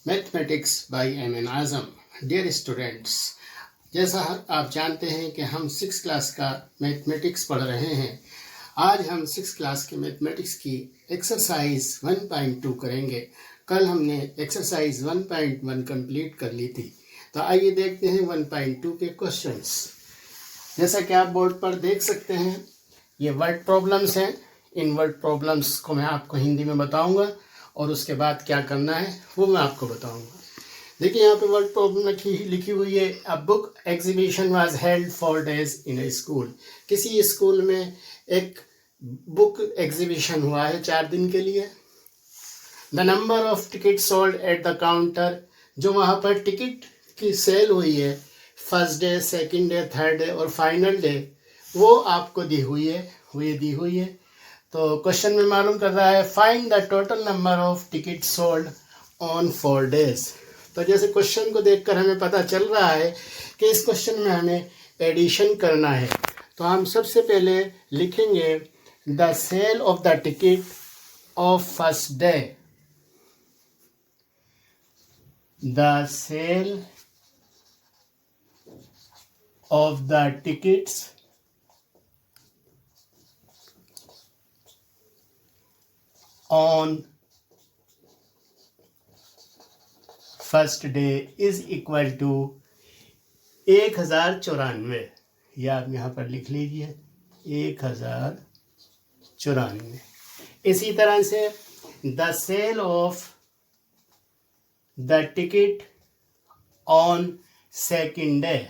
Mathematics by M N Azam. Dear students, जैसा आप जानते हैं कि हम 6 क्लास का मैथमेटिक्स पढ़ रहे हैं। आज हम 6 क्लास के मैथमेटिक्स की एक्सरसाइज 1.2 करेंगे। कल हमने एक्सरसाइज 1.1 कंप्लीट कर ली थी। तो आइए देखते हैं 1.2 के क्वेश्चंस। जैसा कि आप बोर्ड पर देख सकते हैं, ये वर्ड प्रॉब्लम्स हैं। इन वर्ड प्रॉब्लम्स को मैं आपको हिंदी में बताऊंगा और उसके बाद क्या करना है वो मैं आपको बताऊंगा। देखिए, यहाँ पे वर्ड प्रॉब्लम लिखी हुई है। A book exhibition was held 4 days in A school. किसी स्कूल में एक बुक एग्जीबिशन हुआ है 4 दिन के लिए। The number of ticket sold at the counter, जो वहाँ पर टिकट की सेल हुई है first day, second day, third day और फाइनल डे, वो आपको दी हुई है। तो क्वेश्चन में मालूम कर रहा है find the total number of ticket sold on 4 days। तो जैसे क्वेश्चन को देखकर हमें पता चल रहा है कि इस क्वेश्चन में हमें एडिशन करना है। तो हम सबसे पहले लिखेंगे the sale of the ticket of first day. The sale of the tickets on first day is equal to 1094। ये आप यहाँ पर लिख लीजिए 1094। इसी तरह से the sale of the ticket on second day,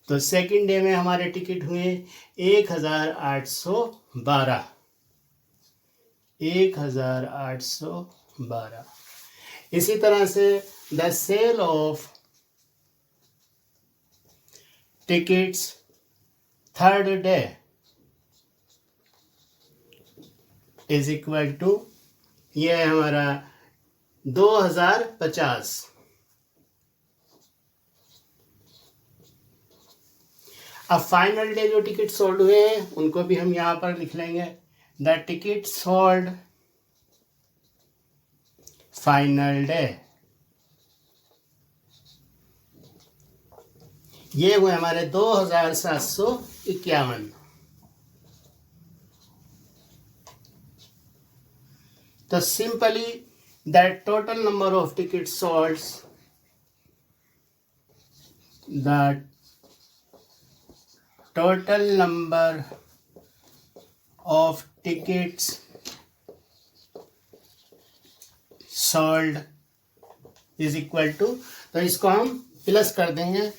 तो सेकेंड डे में हमारे टिकट हुए 1812। 1812। इसी तरह से the sale of tickets third day is equal to, ये है हमारा 2050। अब फाइनल डे जो टिकट सोल्ड हुए हैं उनको भी हम यहाँ पर लिख लेंगे। The ticket sold final day, ये हुए हमारे 2751। तो simply that total number of ticket sold, the total number of tickets sold is equal to, तो इसको हम प्लस कर देंगे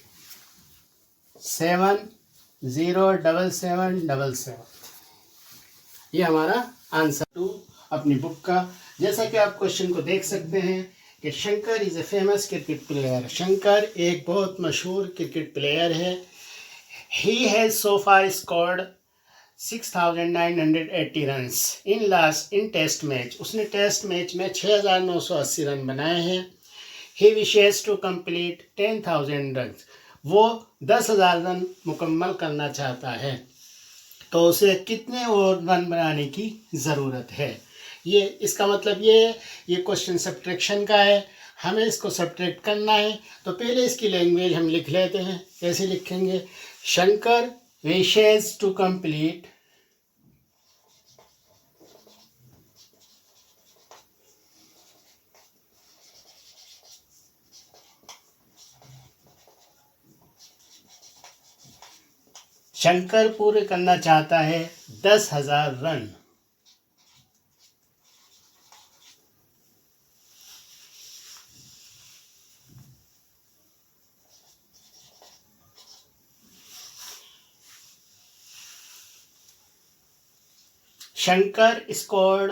707777। ये हमारा आंसर टू अपनी बुक का। जैसा कि आप क्वेश्चन को देख सकते हैं कि Shankar is a famous cricket player. Shankar एक बहुत मशहूर क्रिकेट प्लेयर है। He has so far scored 6,980 runs in test match। उसने टेस्ट मैच में 6,980 रन बनाए हैं। He wishes to complete 10,000 runs। वो 10,000 रन मुकम्मल करना चाहता है। तो उसे कितने और रन बनाने की ज़रूरत है? ये इसका मतलब ये क्वेश्चन सब्ट्रैक्शन का है। हमें इसको सब्ट्रैक्ट करना है। तो पहले इसकी लैंग्वेज हम लिख लेते हैं। कैसे लिखेंगे? Shankar wishes to complete Shankar पूरे करना चाहता है 10,000 run. Shankar scored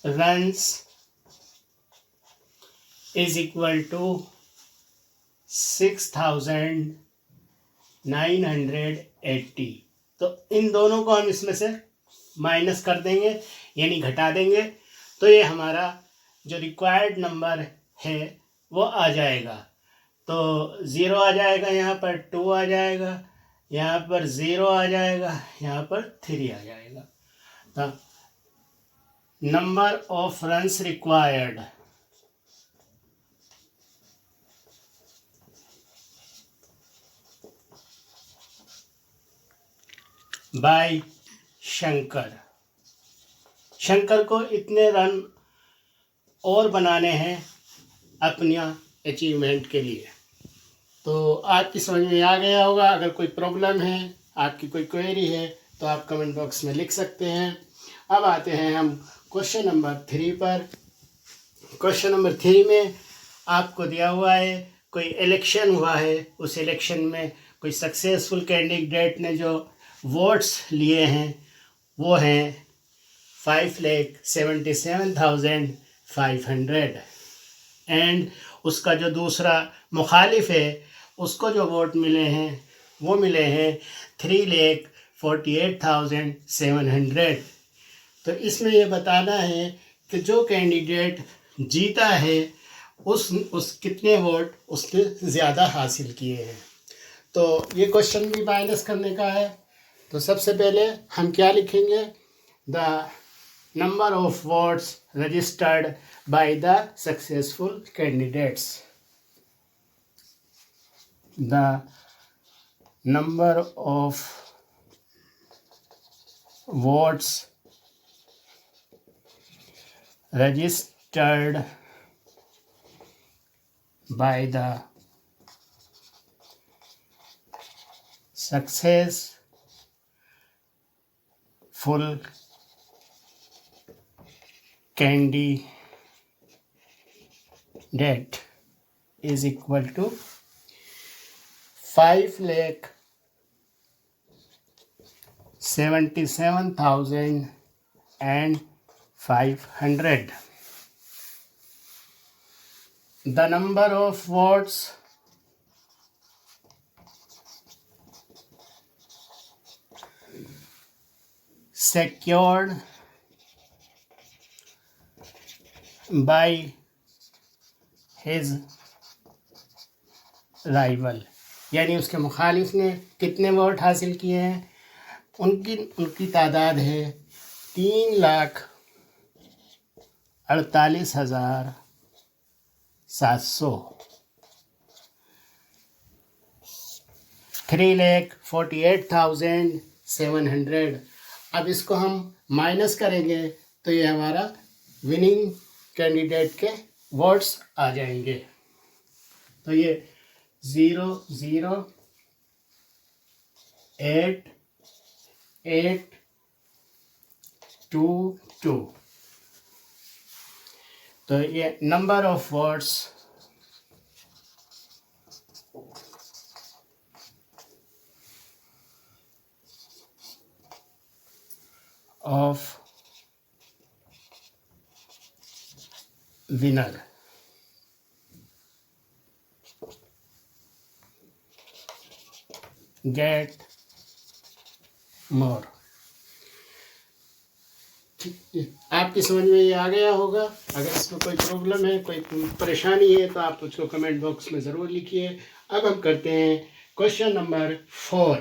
runs is equal to 6,980। तो इन दोनों को हम इसमें से माइनस कर देंगे, यानी घटा देंगे। तो ये हमारा जो रिक्वायर्ड नंबर है वो आ जाएगा तो 0 आ जाएगा, यहाँ पर 2 आ जाएगा, यहाँ पर 0 आ जाएगा, यहाँ पर 3 आ जाएगा। तो number of runs required by Shankar. Shankar को इतने रन और बनाने हैं अपने अचीवमेंट के लिए। तो आपकी समझ में आ गया होगा। अगर कोई प्रॉब्लम है, आपकी कोई क्वेरी है, तो आप कमेंट बॉक्स में लिख सकते हैं। अब आते हैं हम क्वेश्चन नंबर 3 पर। क्वेश्चन नंबर 3 में आपको दिया हुआ है कोई इलेक्शन हुआ है, उस इलेक्शन में कोई सक्सेसफुल कैंडिडेट ने जो वोट्स लिए हैं वो हैं 5,77,500 एंड उसका जो दूसरा मुखालिफ है उसको जो वोट मिले हैं वो मिले हैं 3,48,700। तो इसमें ये बताना है कि जो कैंडिडेट जीता है उस कितने वोट उसने ज़्यादा हासिल किए हैं। तो ये क्वेश्चन भी माइनस करने का है। तो सबसे पहले हम क्या लिखेंगे, the number of votes registered by the successful candidates. The number of votes registered by the successful candidate is equal to 5,77,500. The number of votes secured by his rival, यानी उसके मुखालिफ ने कितने वोट हासिल किए हैं, उनकी तादाद है 3,48,700। 3,48,700। अब इसको हम माइनस करेंगे तो ये हमारा विनिंग कैंडिडेट के वोट्स आ जाएंगे। तो ये 0,0,8,8,2,2। तो ये number of votes of winner get more। आपकी समझ में ये आ गया होगा। अगर इसमें कोई प्रॉब्लम है, कोई परेशानी है तो आप उसको कमेंट बॉक्स में ज़रूर लिखिए। अब हम करते हैं क्वेश्चन नंबर 4।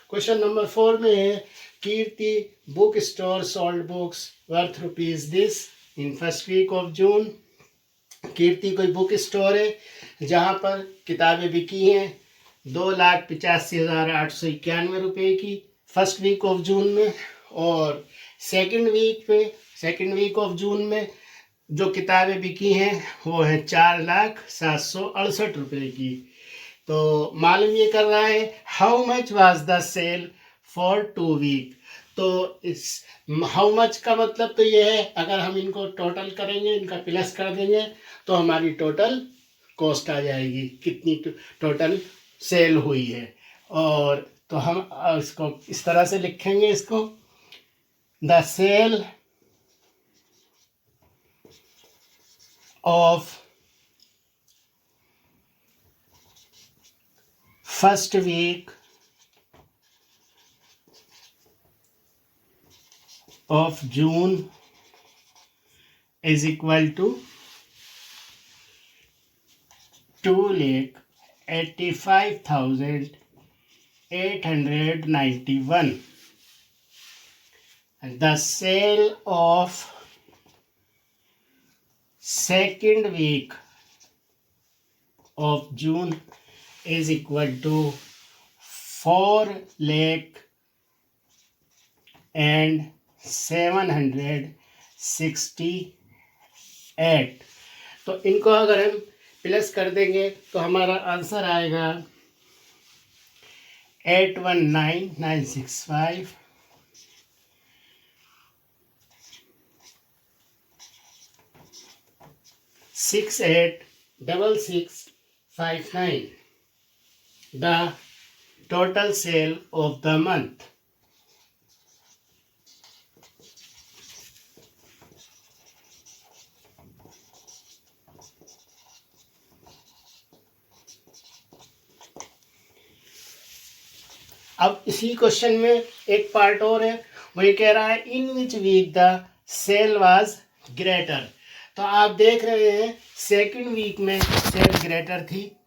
क्वेश्चन नंबर 4 में है Kirti book store sold books worth rupees this in first week of June. Kirti कोई बुक स्टोर है जहाँ पर किताबें बिकी हैं 2,85,891 रुपये की फर्स्ट वीक ऑफ जून में, और सेकंड वीक ऑफ जून में जो किताबें बिकी हैं वो हैं 4,07,68 रुपये की। तो मालूम ये कर रहा है how much was the sale for 2 week. तो इस हाउ मच का मतलब तो ये है, अगर हम इनको टोटल करेंगे, इनका प्लस कर देंगे तो हमारी टोटल कॉस्ट आ जाएगी, कितनी टोटल सेल हुई है। और तो हम इसको इस तरह से लिखेंगे, इसको the sale of first week of June is equal to 2,85,892 85,891. The sale of second week of June is equal to 4,07,68. तो इनको अगर हम प्लस कर देंगे तो हमारा आंसर आएगा 819,965 686659, the total sale of the month. अब इसी क्वेश्चन में एक पार्ट और है, वो ये कह रहा है in which week the sale was greater. तो आप देख रहे हैं सेकंड वीक में सेल ग्रेटर थी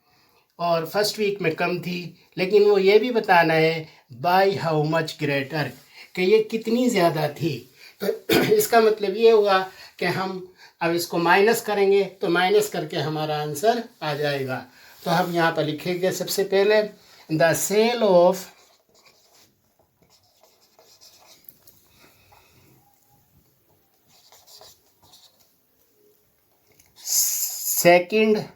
और फर्स्ट वीक में कम थी, लेकिन वो ये भी बताना है बाय हाउ मच ग्रेटर, कि ये कितनी ज़्यादा थी। तो इसका मतलब ये हुआ कि हम अब इसको माइनस करेंगे तो माइनस करके हमारा आंसर आ जाएगा। तो हम यहाँ पर लिखेंगे सबसे पहले the sale of second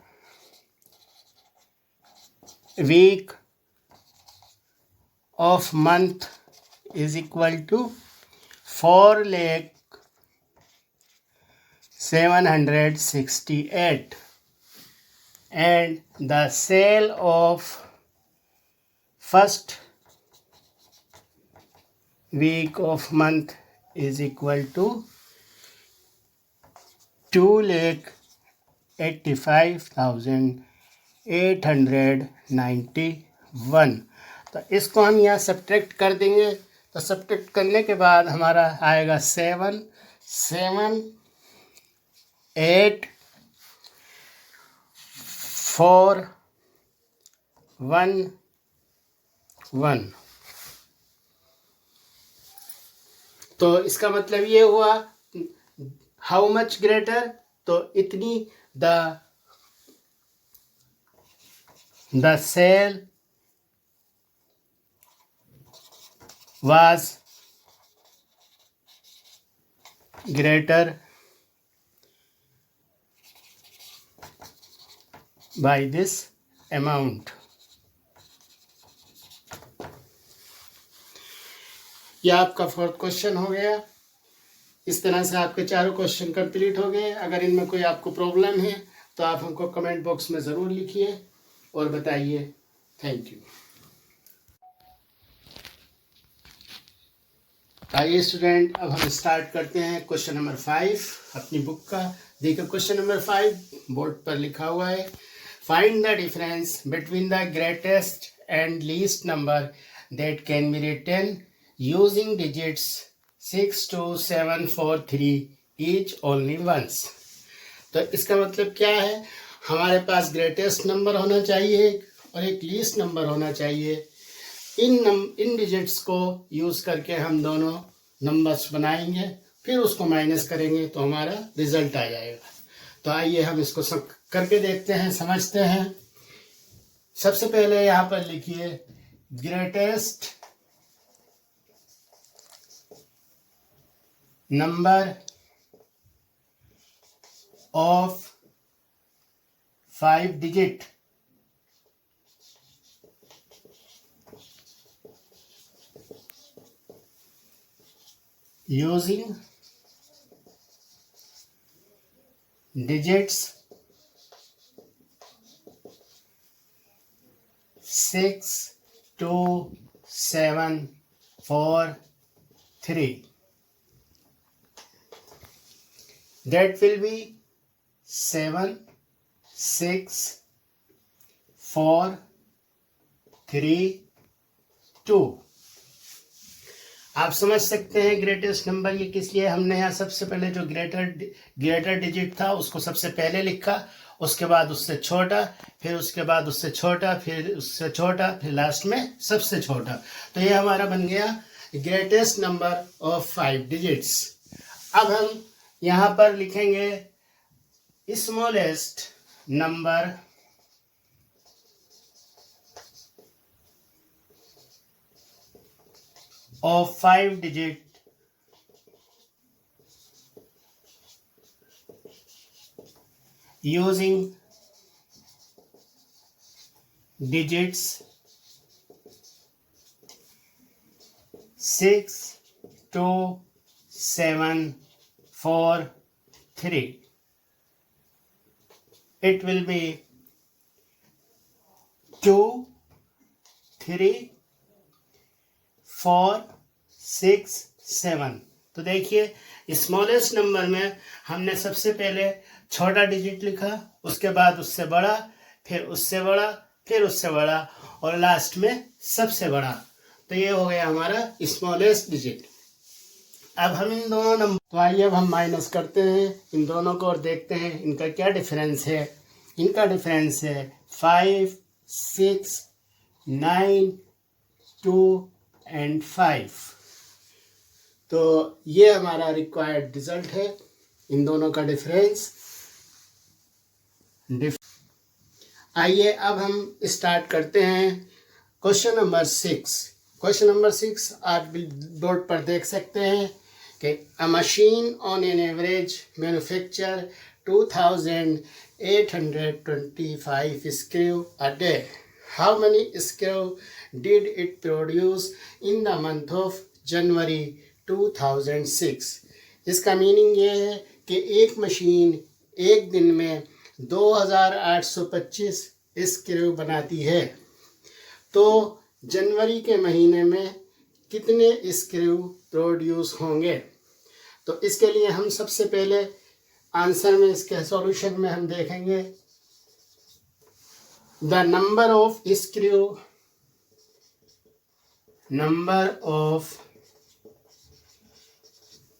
week of month is equal to 4,07,68, and the sale of first week of month is equal to 2,85,891। तो इसको हम यहाँ सब्ट्रैक्ट कर देंगे। तो सब्ट्रैक्ट करने के बाद हमारा आएगा 7,8,4,1,1। तो इसका मतलब ये हुआ हाउ मच ग्रेटर, तो इतनी the sale was greater by this amount. यह आपका फोर्थ क्वेश्चन हो गया। इस तरह से आपके चारों क्वेश्चन कंप्लीट हो गए। अगर इनमें कोई आपको प्रॉब्लम है तो आप हमको कमेंट बॉक्स में ज़रूर लिखिए और बताइए। Thank you. आइए स्टूडेंट, अब हम स्टार्ट करते हैं क्वेश्चन नंबर 5 अपनी बुक का। देखिए क्वेश्चन नंबर 5 बोर्ड पर लिखा हुआ है, find the difference between the greatest and least number that can be written using digits 6, 2, 7, 4, 3 each only once. तो इसका मतलब क्या है, हमारे पास ग्रेटेस्ट नंबर होना चाहिए और एक लीस्ट नंबर होना चाहिए। इन डिजिट्स को यूज़ करके हम दोनों नंबर्स बनाएंगे, फिर उसको माइनस करेंगे तो हमारा रिजल्ट आ जाएगा। तो आइए हम इसको सब करके देखते हैं, समझते हैं। सबसे पहले यहाँ पर लिखिए greatest number of 5 digit using digits 6, 2, 7, 4, 3. That will be 7, 6, 4, 3, 2. आप समझ सकते हैं ग्रेटेस्ट नंबर ये किस लिए हमने यहाँ सबसे पहले जो ग्रेटर डिजिट था उसको सबसे पहले लिखा उसके बाद उससे छोटा, फिर उसके बाद उससे छोटा, फिर उससे छोटा, फिर लास्ट में सबसे छोटा। तो ये हमारा बन गया ग्रेटेस्ट नंबर ऑफ 5 डिजिट्स। अब हम यहाँ पर लिखेंगे smallest number of 5 digit using digits 6, 2, 7, 4, 3. It will be 2, 3, 4, 6, 7। तो देखिए स्मॉलेस्ट नंबर में हमने सबसे पहले छोटा डिजिट लिखा, उसके बाद उससे बड़ा, फिर उससे बड़ा, फिर उससे बड़ा और लास्ट में सबसे बड़ा। तो ये हो गया हमारा स्मॉलेस्ट डिजिट। अब हम इन दोनों नंबर, तो आइए अब हम माइनस करते हैं इन दोनों को और देखते हैं इनका क्या डिफरेंस है। इनका डिफरेंस है 5, 6, 9, 2 एंड 5। तो ये हमारा रिक्वायर्ड रिजल्ट है, इन दोनों का डिफरेंस। आइए अब हम स्टार्ट करते हैं क्वेश्चन नंबर 6। क्वेश्चन नंबर 6 आप बोर्ड पर देख सकते हैं कि अ machine on an average manufacture 2825 screw a day. How many screw did it produce in the month of January 2006? इसका मीनिंग ये है कि एक मशीन एक दिन में 2825 स्क्रू बनाती है, तो जनवरी के महीने में कितने स्क्रू प्रोड्यूस होंगे। तो इसके लिए हम सबसे पहले आंसर में, इसके सॉल्यूशन में हम देखेंगे the number of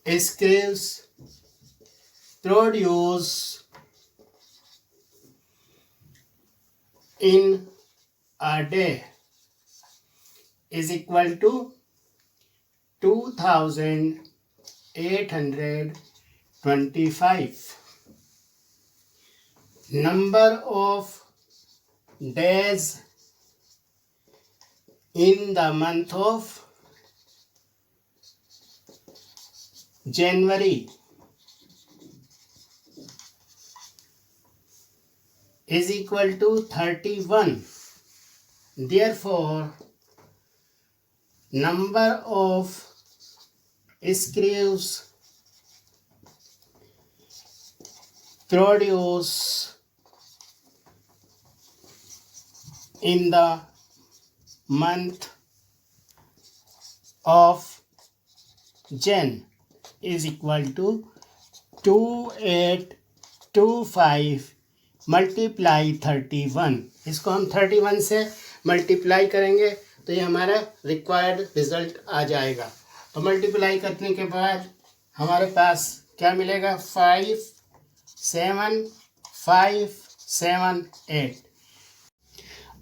screws produce in a day is equal to 2825. Number of days in the month of January is equal to 31. Therefore, number of screws produce in the month of Jan is equal to 2825 multiply 31। इसको हम 31 से multiply करेंगे तो ये हमारा required result आ जाएगा। तो multiply करने के बाद हमारे पास क्या मिलेगा, 57578।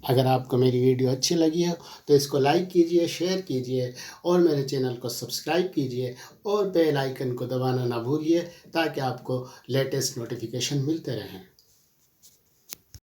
अगर आपको मेरी वीडियो अच्छी लगी हो तो इसको लाइक कीजिए, शेयर कीजिए और मेरे चैनल को सब्सक्राइब कीजिए और बेल आइकन को दबाना ना भूलिए ताकि आपको लेटेस्ट नोटिफिकेशन मिलते रहें।